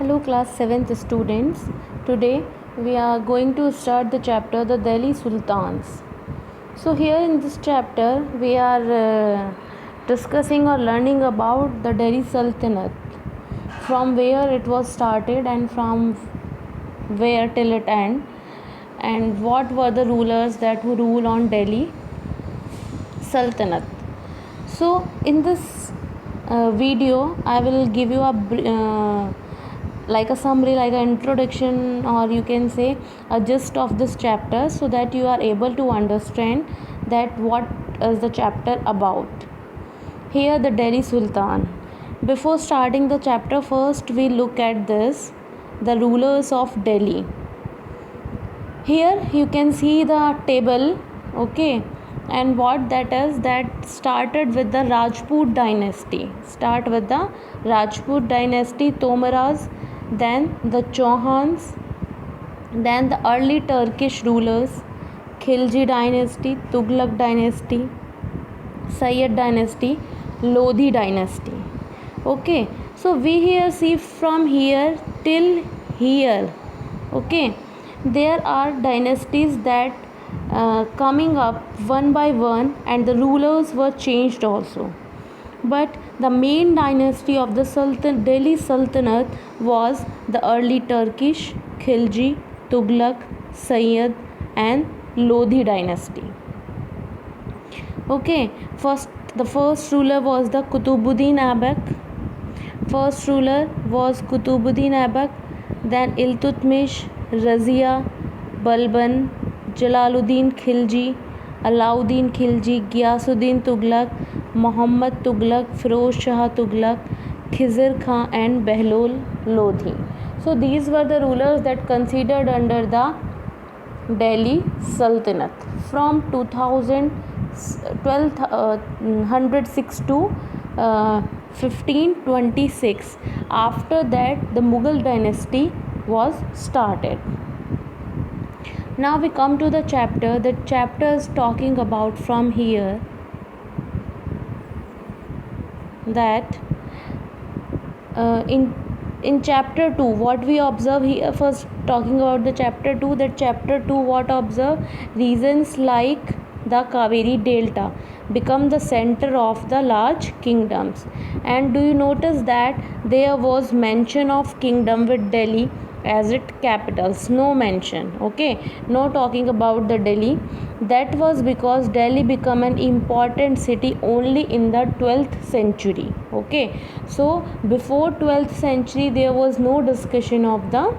Hello class 7th students. Today we are going to start the chapter The Delhi Sultans. So here in this chapter we are discussing or learning about the Delhi Sultanate, from where it was started and from where till it end, and what were the rulers that who rule on Delhi Sultanate. So in this video I will give you like a summary, like an introduction, or you can say a gist of this chapter, so that you are able to understand that what is the chapter about. Here the Delhi Sultan. Before starting the chapter, first we look at this, the rulers of Delhi. Here you can see the table, okay, and what that is, that started with the Rajput dynasty. Start with the Rajput dynasty, Tomaras, then the Chauhans, then the early Turkish rulers, Khilji dynasty, Tughlaq dynasty, Sayyid dynasty, Lodhi dynasty. Okay, so we here see from here till here. Okay, there are dynasties that coming up one by one, and the rulers were changed also. But the main dynasty of the Delhi Sultanate was the early Turkish, Khilji, Tughlaq, Sayyid and Lodhi dynasty. Okay, the first ruler was the Qutbuddin Aibak. First ruler was Qutbuddin Aibak, then Iltutmish, Razia, Balban, Jalaluddin Khilji, Alauddin Khilji, Ghiyasuddin Tughlaq, Muhammad Tughlaq, Firoz Shah Tughlaq, Khizr Khan and Behlul Lodhi. So these were the rulers that considered under the Delhi Sultanate from 1206 to 1526. After that the Mughal dynasty was started. Now we come to the chapter. The chapter is talking about from here that in chapter 2 what we observe here. First talking about the chapter 2, that chapter 2 what observe, regions like the Kaveri Delta become the center of the large kingdoms. And do you notice that there was mention of kingdom with Delhi as its capitals? No mention, okay, no talking about the Delhi. That was because Delhi became an important city only in the 12th century. Okay, so before 12th century there was no discussion of the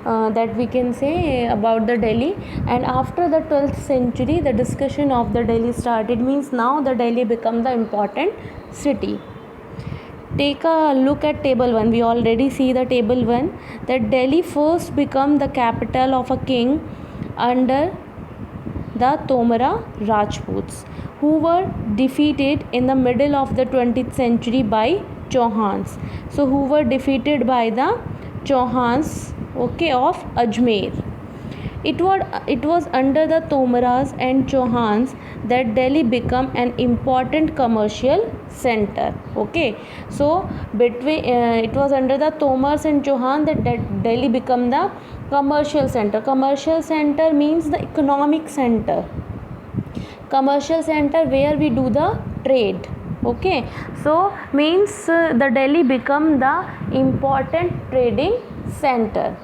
that we can say about the Delhi. And after the 12th century the discussion of the Delhi started, means now the Delhi become the important city. Take a look at table 1. We already see the table 1, that Delhi first become the capital of a king under the Tomara Rajputs, who were defeated in the middle of the 20th century by Chauhans. So who were defeated by the Chauhans, okay, of Ajmer. It was under the Tomaras and Chauhans that Delhi became an important commercial center. Okay, so between it was under the Tomars and Chauhan that Delhi became the commercial center. Commercial center means the economic center. Commercial center where we do the trade. Okay, so means the Delhi become the important trading center.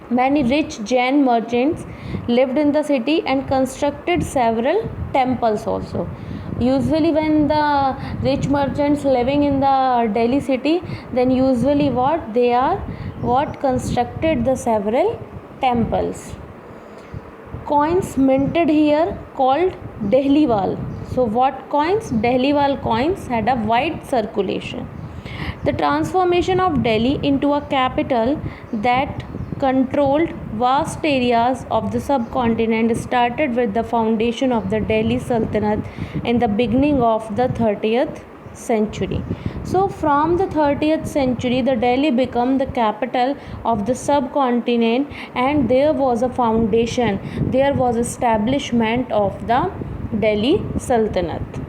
Many rich Jain merchants lived in the city and constructed several temples also. Usually when the rich merchants living in the Delhi city, then usually what constructed the several temples. Coins minted here called Dehliwal. So what coins? Dehliwal coins had a wide circulation. The transformation of Delhi into a capital that controlled vast areas of the subcontinent started with the foundation of the Delhi Sultanate in the beginning of the 30th century. So from the 30th century the Delhi became the capital of the subcontinent, and there was a foundation, there was establishment of the Delhi Sultanate.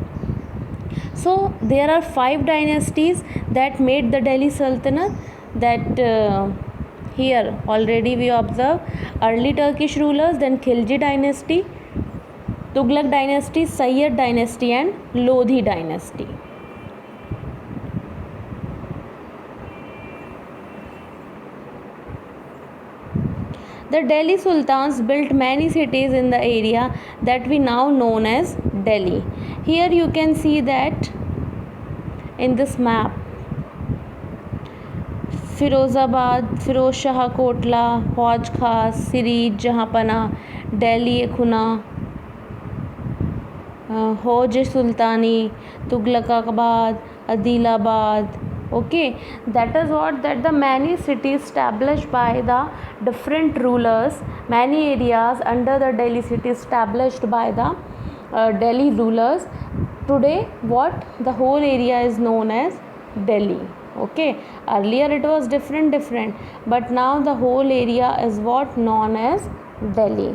So there are 5 dynasties that made the Delhi Sultanate. That here already we observe early Turkish rulers, then Khilji dynasty, Tughlaq dynasty, Sayyid dynasty and Lodhi dynasty. The Delhi Sultans built many cities in the area that we now known as Delhi. Here you can see that in this map, Firozabad, Firoz Shah Kotla, Hauj Khas, Sirij, Jahanpana, Delhi Khuna, Hauj Sultani, Tughlaqabad, Adilabad. Okay, that is what, that the many cities established by the different rulers, many areas under the Delhi city established by the Delhi rulers. Today what, the whole area is known as Delhi. Okay, earlier it was different, but now the whole area is what, known as Delhi.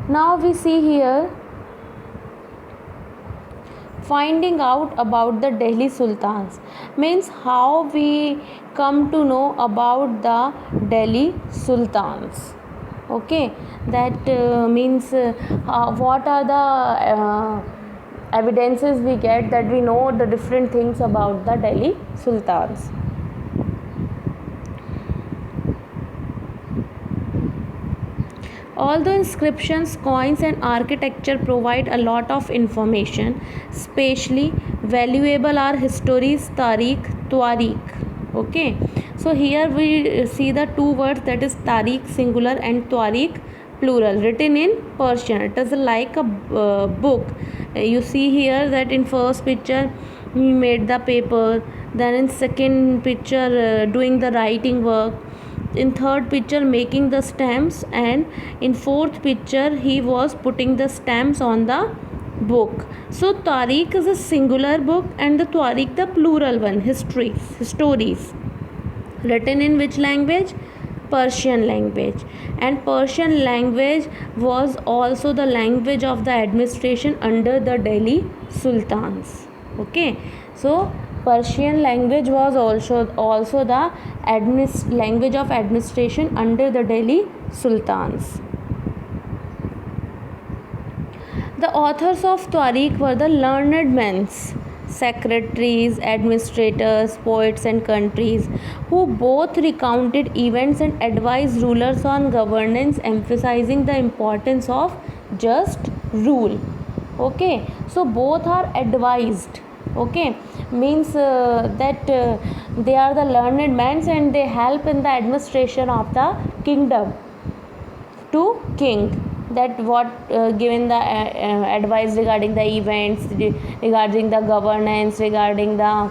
Now we see here, finding out about the Delhi Sultans, means how we come to know about the Delhi Sultans. Okay, that means what are the evidences we get that we know the different things about the Delhi Sultans. Although inscriptions, coins and architecture provide a lot of information, especially valuable are histories, Tariq, Tuarikh. Okay, so here we see the two words, that is Tariq singular and Tuarikh plural, written in Persian. It is like a book. You see here that in first picture he made the paper, then in second picture doing the writing work, in third picture making the stamps, and in fourth picture he was putting the stamps on the book. So Tariq is a singular book and the Tuarikh the plural one, stories, written in which language? Persian language. And Persian language was also the language of the administration under the Delhi Sultans. Okay, so Persian language was also the language of administration under the Delhi Sultans. The authors of Tuarikh were the learned men, secretaries, administrators, poets and countries, who both recounted events and advised rulers on governance, emphasizing the importance of just rule. Okay, so both are advised. Okay, means that they are the learned men and they help in the administration of the kingdom to king, that what given the advice regarding the events, regarding the governance, regarding the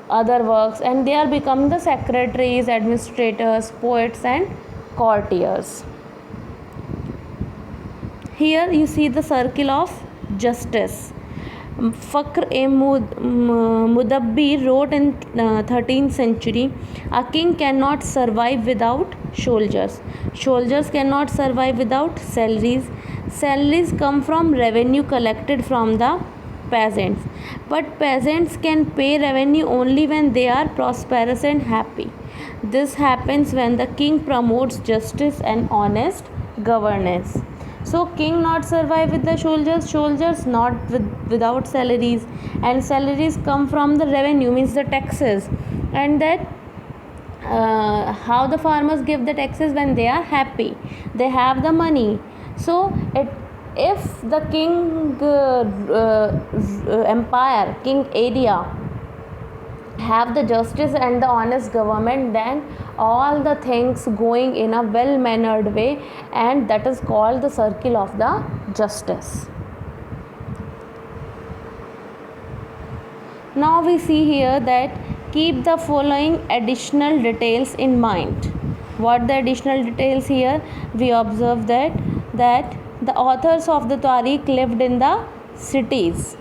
other works, and they are become the secretaries, administrators, poets and courtiers. Here you see the circle of justice. Fakhr-e-Mudabbir wrote in 13th century, a king cannot survive without soldiers. Soldiers cannot survive without salaries. Salaries come from revenue collected from the peasants. But peasants can pay revenue only when they are prosperous and happy. This happens when the king promotes justice and honest governance. So king not survive with the soldiers not without salaries, and salaries come from the revenue, means the taxes, and that how the farmers give the taxes? When they are happy, they have the money. So if the king empire, king area have the justice and the honest government, then all the things going in a well mannered way, and that is called the circle of the justice. Now we see here that keep the following additional details in mind. What the additional details here? We observe that the authors of the Tariq lived in the cities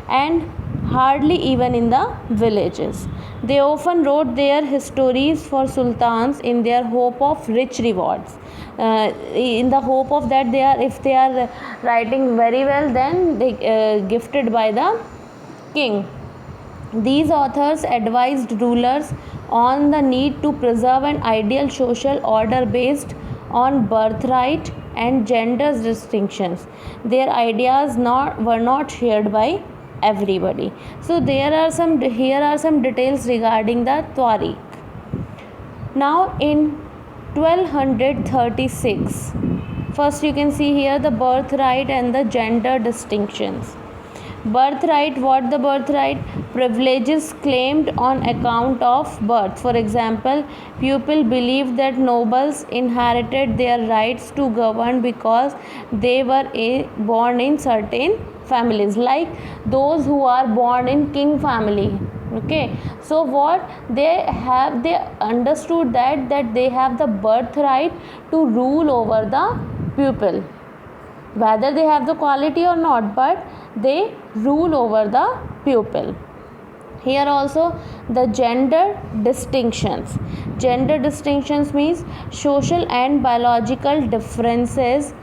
and hardly even in the villages. They often wrote their histories for sultans in their hope of rich rewards. in the hope of that if they are writing very well, then they gifted by the king. These authors advised rulers on the need to preserve an ideal social order based on birthright and gender distinctions. Their ideas were not shared by everybody. So here are some details regarding the Tariq. Now in 1236, first you can see here the birthright and the gender distinctions. Birthright, what the birthright? Privileges claimed on account of birth. For example, people believed that nobles inherited their rights to govern because they were born in certain families, like those who are born in king family. Okay, so what they understood that they have the birthright to rule over the people, whether they have the quality or not, but they rule over the pupil. Here also the gender distinctions. Gender distinctions means social and biological differences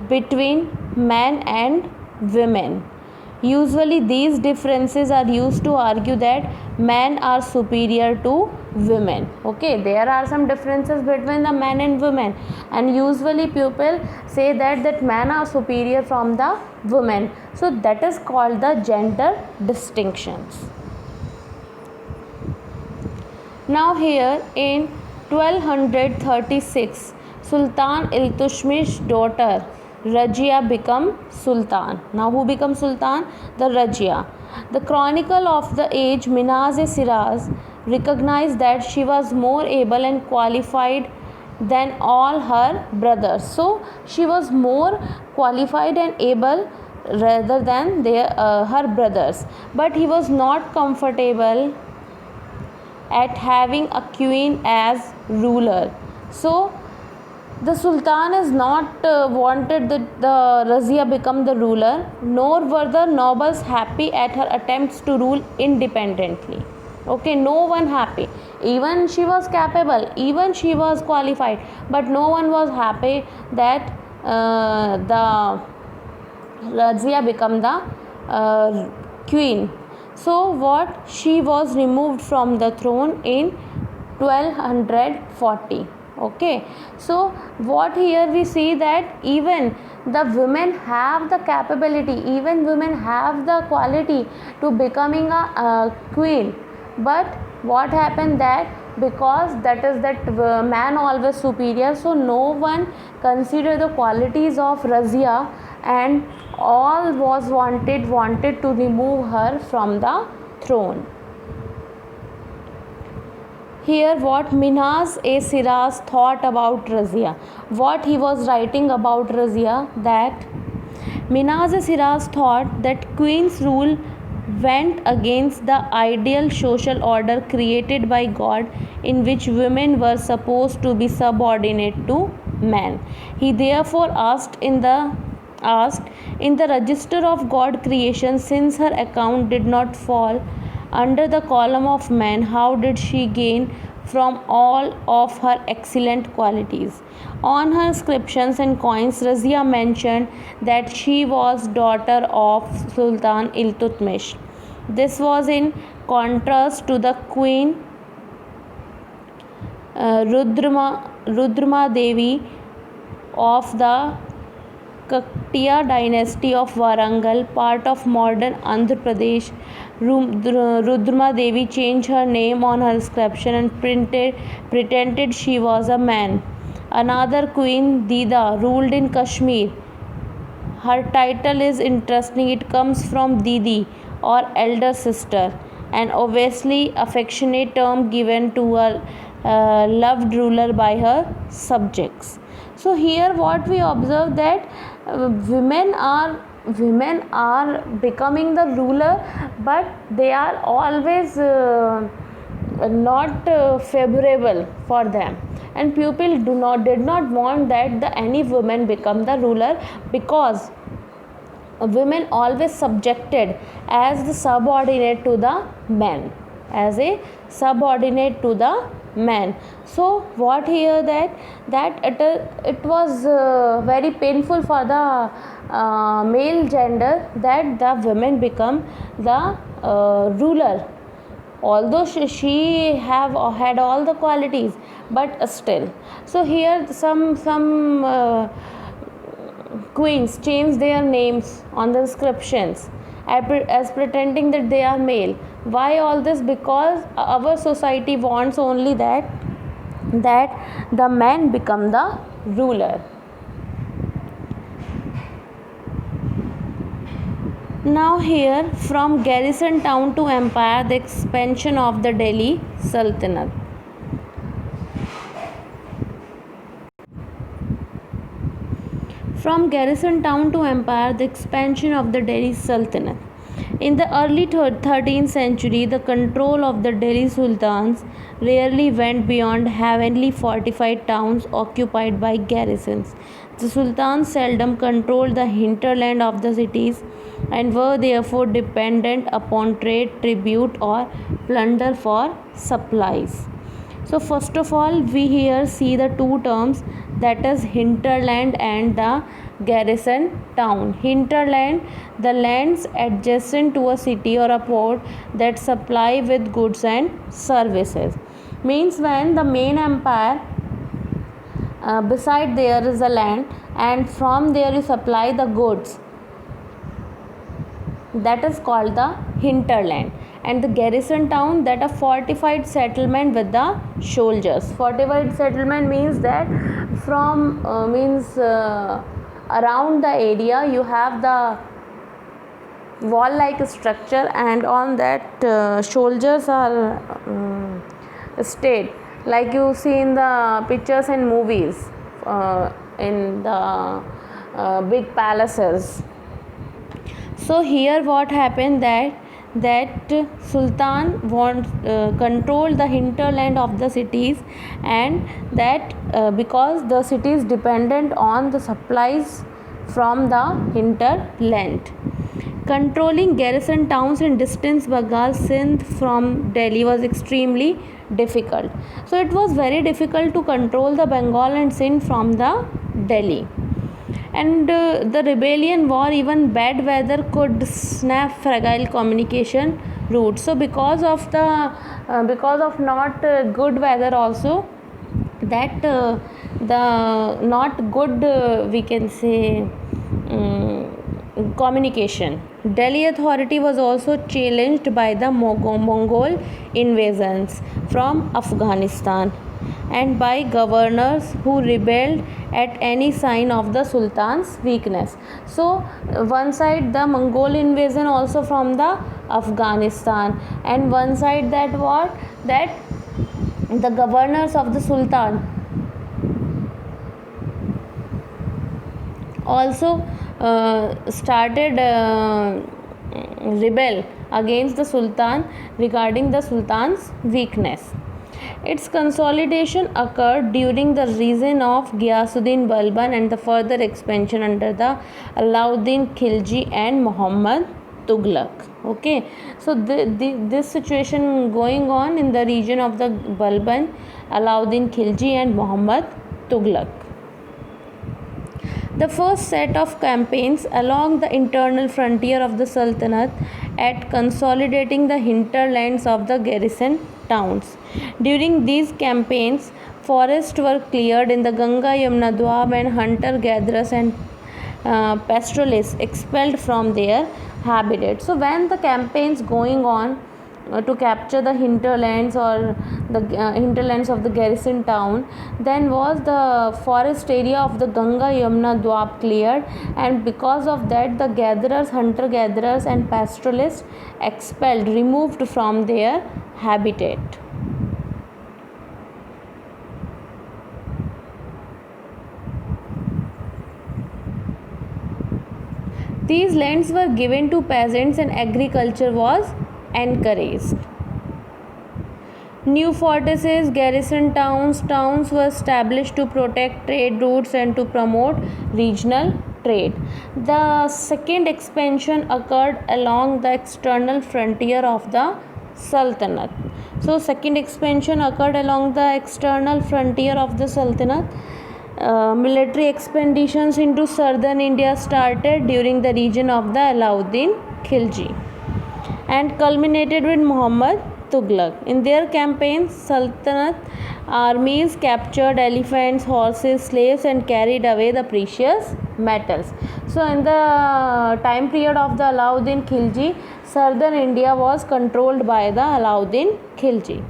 between men and women. Usually these differences are used to argue that men are superior to women. Okay, there are some differences between the men and women, and usually people say that men are superior from the women. So that is called the gender distinctions. Now here in 1236, Sultan Iltutmish's daughter Razia become Sultan. Now who becomes Sultan? The Razia. The chronicle of the age Minaz-e-Shiraz recognized that she was more able and qualified than all her brothers. So she was more qualified and able rather than her brothers. But he was not comfortable at having a queen as ruler. So the Sultan is not wanted that the Razia become the ruler, nor were the nobles happy at her attempts to rule independently. Okay, no one happy. Even she was capable, even she was qualified, but no one was happy that the Razia become the queen. So what? She was removed from the throne in 1240. Okay, so what here we see that even the women have the capability, even women have the quality to becoming a queen, but what happened that because that man always superior, so no one consider the qualities of Razia, and all was wanted to remove her from the throne. Here what Minaz-e-Shiraz thought about Razia. What he was writing about Razia, that Minaz-e-Shiraz thought that queen's rule went against the ideal social order created by God, in which women were supposed to be subordinate to men. He therefore asked in the register of God creation, since her account did not fall under the column of men, how did she gain from all of her excellent qualities? On her inscriptions and coins, Razia mentioned that she was daughter of Sultan Iltutmish. This was in contrast to the queen Rudrama Devi of the Kaktiya dynasty of Warangal, part of modern Andhra Pradesh. Rudrama Devi changed her name on her inscription and pretended she was a man. Another queen, Dida, ruled in Kashmir. Her title is interesting. It comes from Didi, or elder sister, an obviously affectionate term given to a loved ruler by her subjects. So here what we observe that women are becoming the ruler, but they are always not favorable for them, and people did not want that any woman become the ruler, because women always subjected as the subordinate to the men, as a subordinate to the men. So what here, that it was very painful for the male gender that the women become the ruler, although she have had all the qualities, but still. So here some queens change their names on the inscriptions as pretending that they are male. Why all this? Because our society wants only that the man become the ruler. Now here, from garrison town to empire, the expansion of the Delhi Sultanate. From garrison town to empire, the expansion of the Delhi Sultanate. In the early 13th century, the control of the Delhi Sultans rarely went beyond heavily fortified towns occupied by garrisons. The sultans seldom controlled the hinterland of the cities and were therefore dependent upon trade, tribute, or plunder for supplies. So first of all, we here see the two terms, that is hinterland and the garrison town. Hinterland, the lands adjacent to a city or a port that supply with goods and services. Means when the main empire beside there is a land and from there you supply the goods, that is called the hinterland. And the garrison town, that a fortified settlement with the soldiers. Fortified settlement means that from around the area you have the wall like structure, and on that soldiers are stayed, like you see in the pictures and movies, in the big palaces. So here what happened, that sultan controlled the hinterland of the cities, and that because the cities dependent on the supplies from the hinterland. Controlling garrison towns in distant Bengal, Sindh from Delhi was extremely difficult. So it was very difficult to control the Bengal and Sindh from the Delhi. And the rebellion war, even bad weather could snap fragile communication routes. So because of not good weather also, that the not good we can say communication. Delhi authority was also challenged by the Mongol invasions from Afghanistan and by governors who rebelled at any sign of the sultan's weakness. So one side the Mongol invasion also from the Afghanistan, and one side that the governors of the sultan also started rebel against the sultan regarding the sultan's weakness. Its consolidation occurred during the reign of Ghiyasuddin Balban and the further expansion under the Alauddin Khilji and Muhammad Tughlaq. Okay, so this situation going on in the region of the Balban, Alauddin Khilji and Muhammad Tughlaq. The first set of campaigns along the internal frontier of the Sultanate at consolidating the hinterlands of the garrison towns. During these campaigns, forests were cleared in the Ganga Yamuna Doab, and hunter-gatherers and pastoralists expelled from their habitats. So when the campaigns going on to capture the hinterlands or the hinterlands of the garrison town, then was the forest area of the Ganga Yamuna Doab cleared, and because of that the gatherers, hunter gatherers and pastoralists expelled, removed from their habitat. These lands were given to peasants and agriculture was encouraged. New fortresses, garrison towns were established to protect trade routes and to promote regional trade. The second expansion occurred along the external frontier of the Sultanate. So second expansion occurred along the external frontier of the Sultanate. Military expeditions into southern India started during the region of the Alauddin Khilji and culminated with Muhammad Tughlaq. In their campaigns, Sultanate armies captured elephants, horses, slaves, and carried away the precious metals. So, in the time period of the Alauddin Khilji, southern India was controlled by the Alauddin Khilji.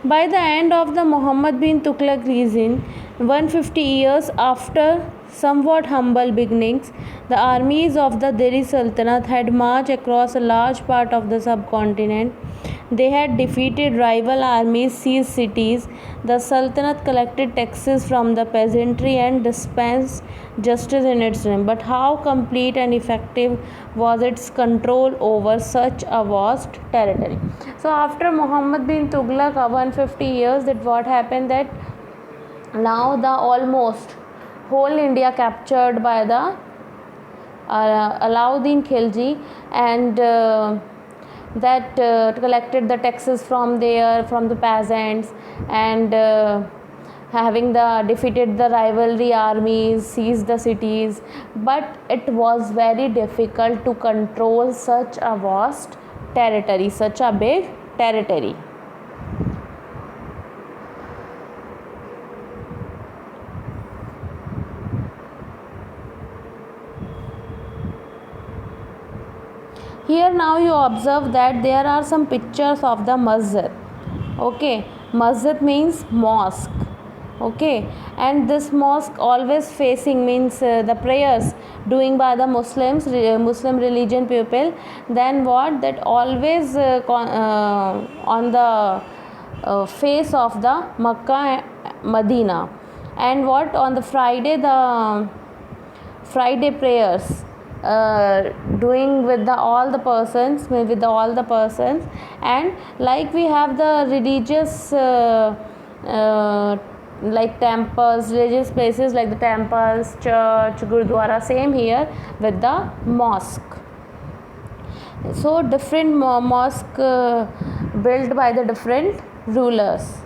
By the end of the Muhammad bin Tughlaq regime, 150 years after somewhat humble beginnings, the armies of the Delhi Sultanate had marched across a large part of the subcontinent. They had defeated rival armies, seized cities. The Sultanate collected taxes from the peasantry and dispensed justice in its name. But how complete and effective was its control over such a vast territory? So after Muhammad bin Tughlaq, 150 years, that what happened, that now the almost whole India captured by the Alauddin Khilji, and that collected the taxes from the peasants, and having the defeated the rivalry armies, seized the cities, but it was very difficult to control such a vast territory, such a big territory. Here now you observe that there are some pictures of the masjid. Okay, masjid means mosque. Okay, and this mosque always facing means the prayers doing by the Muslims, Muslim religion people. Then what, that always on the face of the Makkah, Medina, and what on the Friday prayers doing with all the persons, and like we have the religious like temples, religious places like the temples, church, gurdwara, same here with the mosque. So different mosque built by the different rulers.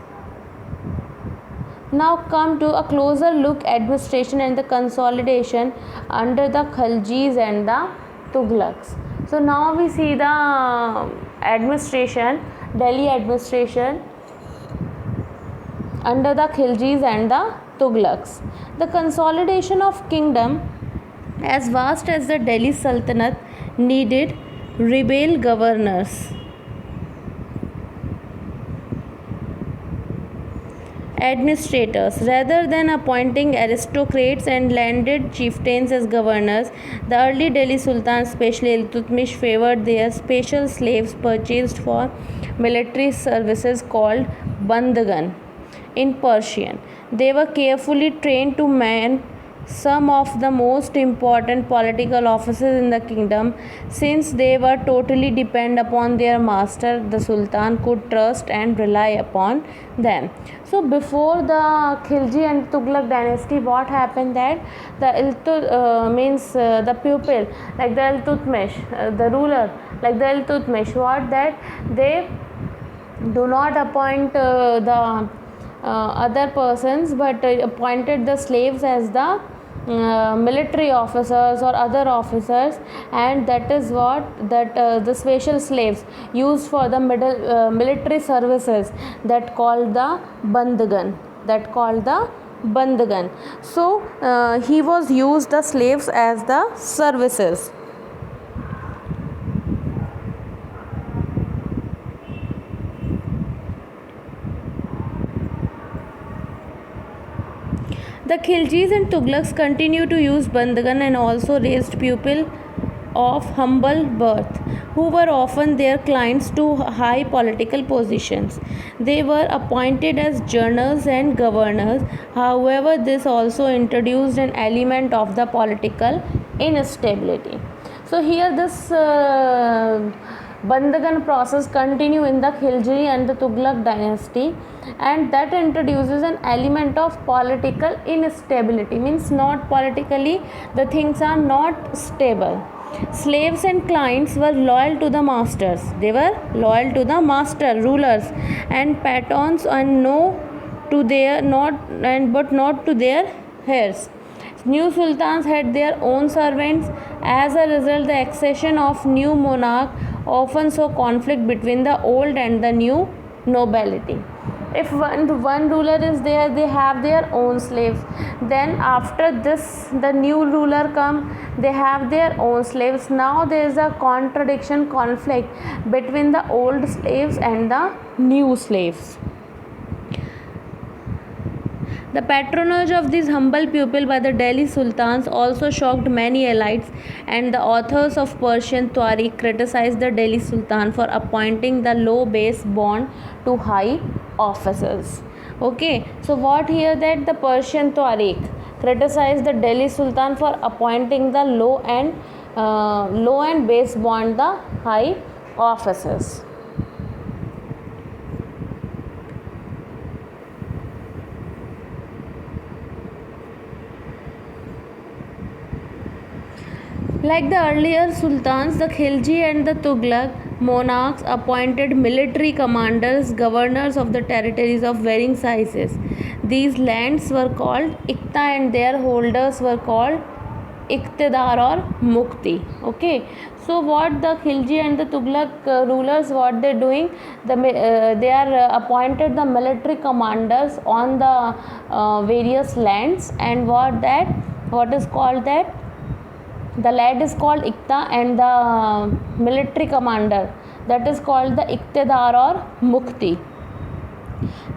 Now come to a closer look administration and the consolidation under the Khaljis and the Tughlaqs. So now we see the administration, Delhi administration under the Khiljis and the Tughlaqs. The consolidation of kingdom as vast as the Delhi Sultanate needed rebel governors, administrators. Rather than appointing aristocrats and landed chieftains as governors, the early Delhi Sultans, especially Iltutmish, favored their special slaves purchased for military services called bandgan in Persian. They were carefully trained to man some of the most important political offices in the kingdom. Since they were totally dependent upon their master, the Sultan could trust and rely upon them. So before the Khilji and Tughlaq dynasty, what happened, that the the pupil like the Iltutmish, the ruler like the Iltutmish, what, that they do not appoint the other persons, but appointed the slaves as the military officers or other officers, and that is what, that the special slaves used for the military services, that called the bandgan, So he was used the slaves as the services. The Khiljis and Tughlaqs continued to use bandgan and also raised pupils of humble birth, who were often their clients, to high political positions. They were appointed as generals and governors. However, this also introduced an element of the political instability. So here this bandgan process continue in the Khilji and the Tughlaq dynasty, and that introduces an element of political instability, means not politically the things are not stable. Slaves and clients were loyal to the masters. They were loyal to the master rulers and patrons, and no to their not and but not to their heirs. New sultans had their own servants. As a result, the accession of new monarch often saw conflict between the old and the new nobility. If one ruler is there, they have their own slaves. Then after this, the new ruler come, they have their own slaves. Now there is a contradiction, conflict between the old slaves and the new slaves. The patronage of these humble people by the Delhi sultans also shocked many elites, and the authors of Persian Tariq criticized the Delhi sultan for appointing the low base born to high offices. Okay, so what here that the Persian Tariq criticized the Delhi sultan for appointing the low and base born the high offices. Like the earlier sultans, the Khilji and the Tughlaq monarchs appointed military commanders, governors of the territories of varying sizes. These lands were called Iqta and their holders were called Iqtidar or Mukti. Okay, so what the Khilji and the Tughlaq rulers, what they doing? They are appointed the military commanders on the various lands, and what is called that? The land is called Iqta and the military commander, that is called the Iqtidar or Mukti.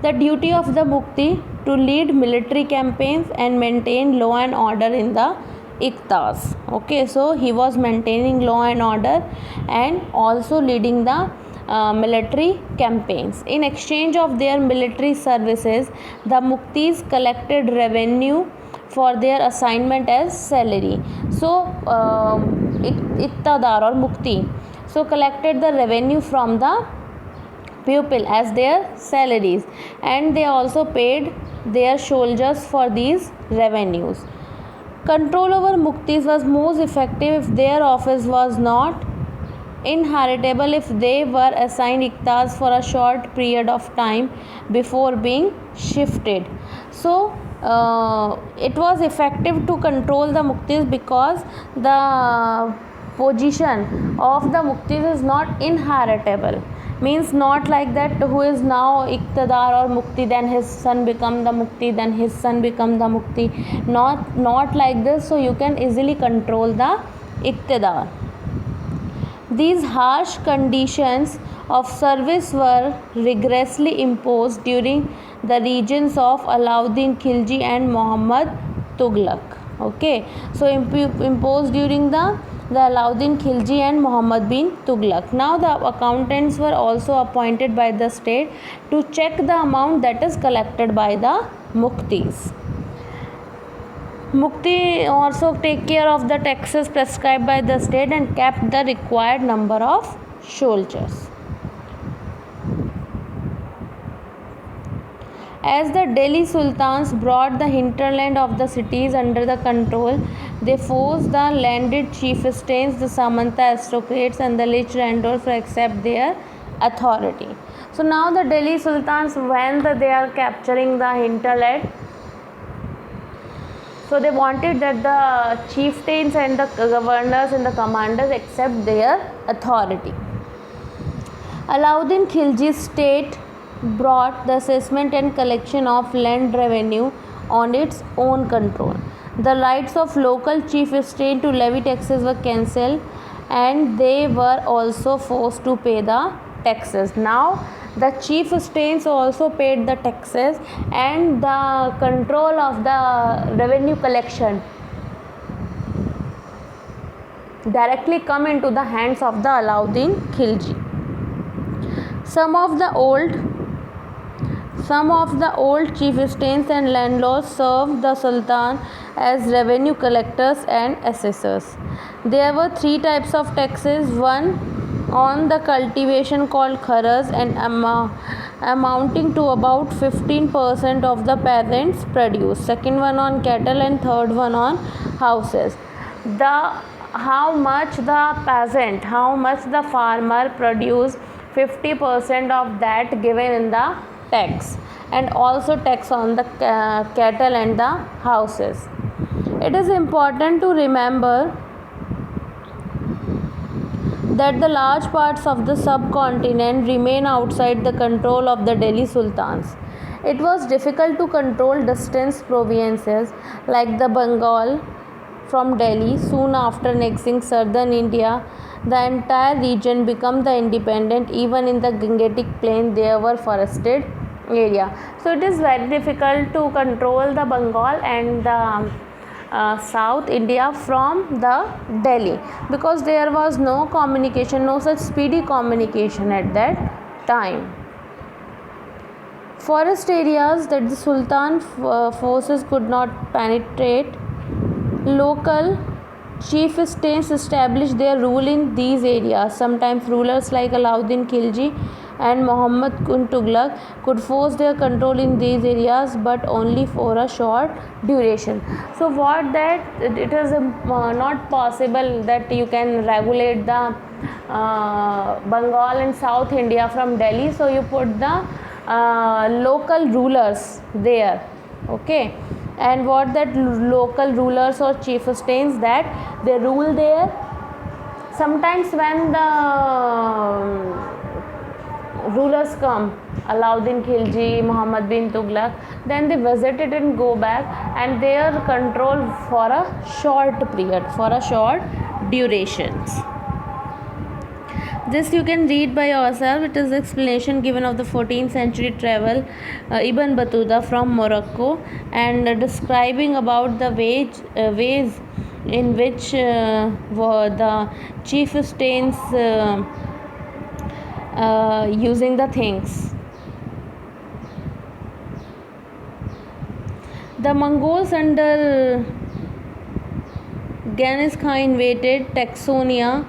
The duty of the Mukti to lead military campaigns and maintain law and order in the Iqtas. Okay, so he was maintaining law and order and also leading the military campaigns. In exchange of their military services, the Muktis collected revenue for their assignment as salary. So Iqtidar or Mukti so collected the revenue from the people as their salaries, and they also paid their soldiers for these revenues. Control over Muktis was most effective if their office was not inheritable, if they were assigned Iqtas for a short period of time before being shifted. So it was effective to control the Muktis because the position of the Muktis is not inheritable, means not like that who is now Iqtidar or Mukti, then his son become the Mukti, then his son become the Mukti, not like this. So you can easily control the Iqtidar. These harsh conditions of service were rigorously imposed during the reigns of Alauddin Khilji and Muhammad Tughlaq. Okay, so imposed during the Alauddin Khilji and Muhammad bin Tughlaq. Now the accountants were also appointed by the state to check the amount that is collected by the Muktis. Mukti also take care of the taxes prescribed by the state and kept the required number of soldiers. As the Delhi sultans brought the hinterland of the cities under the control, they forced the landed chieftains, the Samanta aristocrats and the rich landowners to accept their authority. So now the Delhi sultans, when they are capturing the hinterland, so they wanted that the chieftains and the governors and the commanders accept their authority. Alauddin Khilji's state brought the assessment and collection of land revenue on its own control. The rights of local chieftains to levy taxes were cancelled, and they were also forced to pay the taxes. Now the chieftains also paid the taxes, and the control of the revenue collection directly come into the hands of the Alauddin Khilji. Some of the old chieftains and landlords served the Sultan as revenue collectors and assessors. There were three types of taxes: one on the cultivation called kharas and amounting to about 15% of the peasants' produce; second one on cattle, and third one on houses. The how much the peasant, how much the farmer produce 50% of that given in the tax, and also tax on the cattle and the houses. It is important to remember that the large parts of the subcontinent remain outside the control of the Delhi Sultans. It was difficult to control distant provinces like the Bengal from Delhi. Soon after annexing southern India, the entire region became the independent. Even in the Gangetic plain there were forested area. So it is very difficult to control the Bengal and the South India from the Delhi, because there was no communication, no such speedy communication at that time. Forest areas that the Sultan forces could not penetrate. Local chieftains established their rule in these areas. Sometimes rulers like Alauddin Khilji and Muhammad Tughlaq could force their control in these areas, but only for a short duration. So what that it is not possible that you can regulate the Bengal and South India from Delhi, so you put the local rulers there, okay. And what that local rulers or chieftains, that they rule there. Sometimes when the rulers come, Alauddin Khilji, Muhammad bin Tughlaq, then they visit it and go back, and they are controlled for a short period, for a short durations. This you can read by yourself. It is the explanation given of the 14th century travel Ibn Battuta from Morocco, and describing about the ways in which were the chieftains using the things. The Mongols under Genghis Khan invaded Taxonia,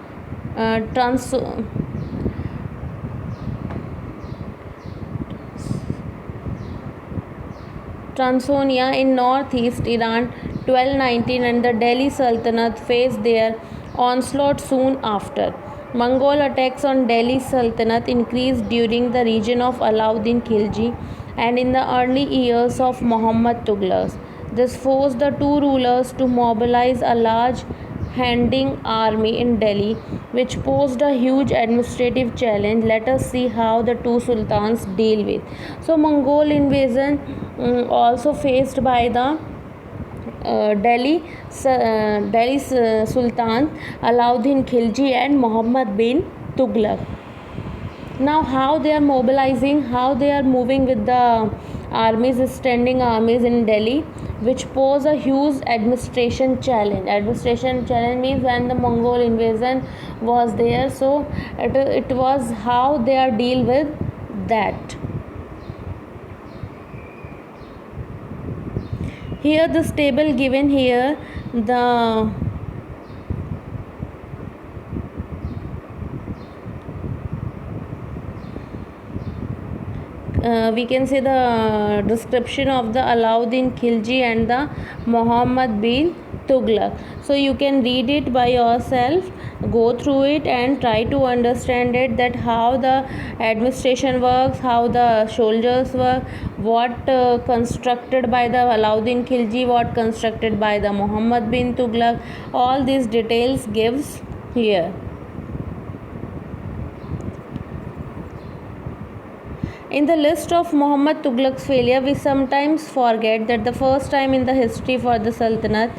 Transonia in northeast Iran 1219, and the Delhi Sultanate faced their onslaught soon after. Mongol attacks on Delhi Sultanate increased during the reign of Alauddin Khilji and in the early years of Muhammad Tughlaq. This forced the two rulers to mobilize a large standing army in Delhi, which posed a huge administrative challenge. Let us see how the two sultans deal with. So Mongol invasion also faced by the Delhi Sultan Alauddin Khilji and Muhammad bin Tughlaq. Now how they are mobilizing, how they are moving with the armies, standing armies in Delhi, which pose a huge administration challenge. Administration challenge means when the Mongol invasion was there, so it was how they are deal with that. Here this table given here, the we can say the description of the Alauddin Khilji and the Muhammad bin Tughlaq. So you can read it by yourself, go through it and try to understand it, that how the administration works, how the soldiers work, what constructed by the Alauddin Khilji, what constructed by the Muhammad bin Tughlaq. All these details gives here. In the list of Muhammad Tughlaq's failure, we sometimes forget that the first time in the history for the Sultanate,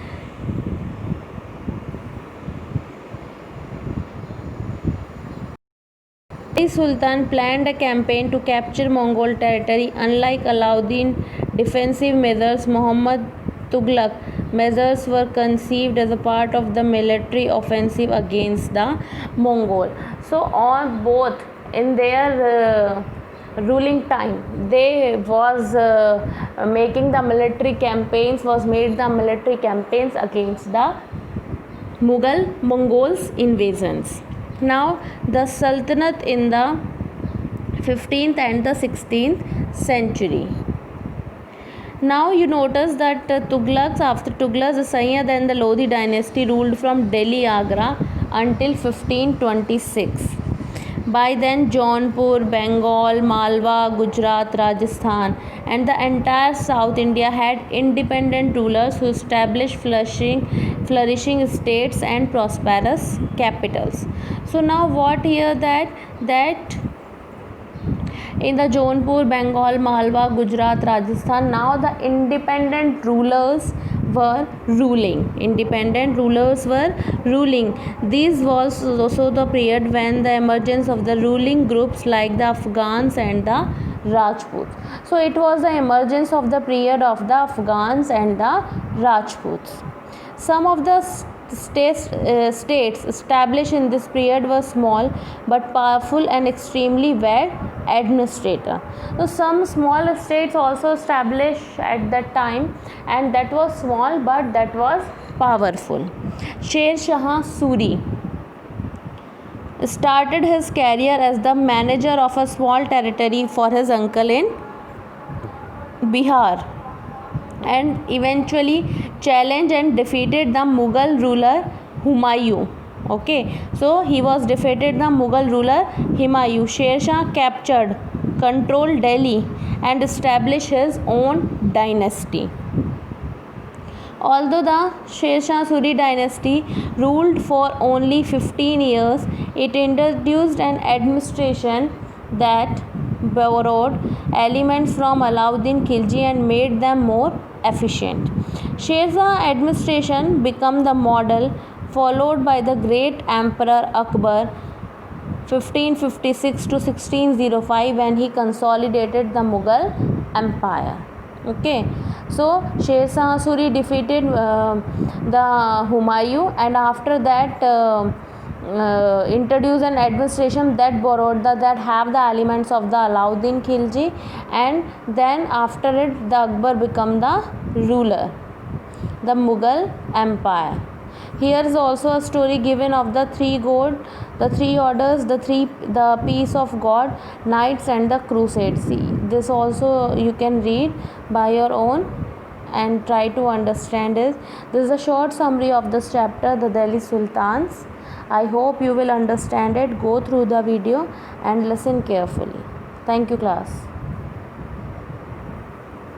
Delhi Sultan planned a campaign to capture Mongol territory. Unlike Alauddin defensive measures, Muhammad Tughlaq measures were conceived as a part of the military offensive against the Mongol. So on both in their ruling time, they was making the military campaigns, was made the military campaigns against the Mongols invasions. Now the Sultanate in the 15th and the 16th century. Now you notice that Tughlaqs, after Tughlaqs, the Sayyid and the Lodi dynasty ruled from Delhi, Agra until 1526. By then, Jaunpur, Bengal, Malwa, Gujarat, Rajasthan, and the entire South India had independent rulers who established flourishing states and prosperous capitals. So now, what here that in the Jaunpur, Bengal, Malwa, Gujarat, Rajasthan, now the independent rulers were ruling. This was also the period when the emergence of the ruling groups like the Afghans and the Rajputs. So it was the emergence of the period of the Afghans and the Rajputs. Some of the states established in this period were small but powerful and extremely well administrator. So some small states also established at that time, and that was small but that was powerful. Sher Shah Suri started his career as the manager of a small territory for his uncle in Bihar, and eventually challenged and defeated the Mughal ruler Humayun. Okay, so he was defeated the Mughal ruler Humayun. Sher Shah captured, controlled Delhi and established his own dynasty. Although the Sher Shah Suri dynasty ruled for only 15 years, it introduced an administration that borrowed elements from Alauddin Khilji and made them more efficient. Sher Shah administration became the model followed by the great Emperor Akbar 1556 to 1605 when he consolidated the Mughal Empire. Okay, so Sher Shah Suri defeated the Humayun, and after that introduced an administration that borrowed that have the elements of the Alauddin Khilji, and then after it the Akbar become the ruler, the Mughal Empire. Here is also a story given of the three orders, the peace of God, knights and the crusades. See, this also you can read by your own and try to understand it. This is a short summary of this chapter, the Delhi Sultans. I hope you will understand it. Go through the video and listen carefully. Thank you, class.